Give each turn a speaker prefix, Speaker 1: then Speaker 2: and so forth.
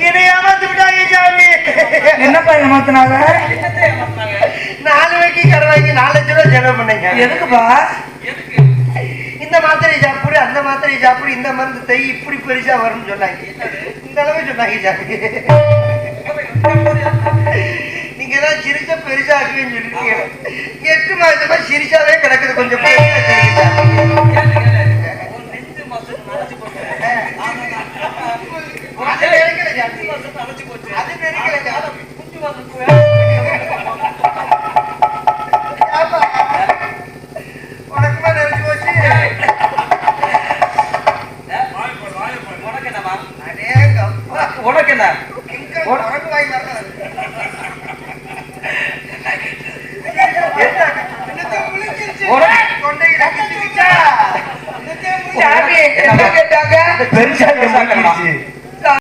Speaker 1: இதை ஏமாத்து விட்டாங்க சாமி.
Speaker 2: என்னப்பா ஏமாத்தினாங்க?
Speaker 1: 4 வைக்கு கடை வாங்கி 4 லட்சம் ரூபாய் செலவு பண்ணீங்க.
Speaker 2: எதுக்குப்பா?
Speaker 1: இந்த மாத்திரை சாப்பிடு, அந்த மாத்திரை சாப்பிடு, இந்த மருந்து தை இப்படி பெருசா வரும்னு சொன்னாங்க. இந்த அளவு சொன்னாங்க சாமி. நீங்க தான் சிரிச்சா பெருசா இருக்குன்னு சொல்லிருக்கீங்க. 8 மாசமா சிரிச்சாவே கிடக்குது. கொஞ்சம் உனக்குமா நினைச்சு போச்சு.
Speaker 2: உனக்கு என்ன?
Speaker 1: உனக்கு வாய் வரணும்.
Speaker 2: பெருசா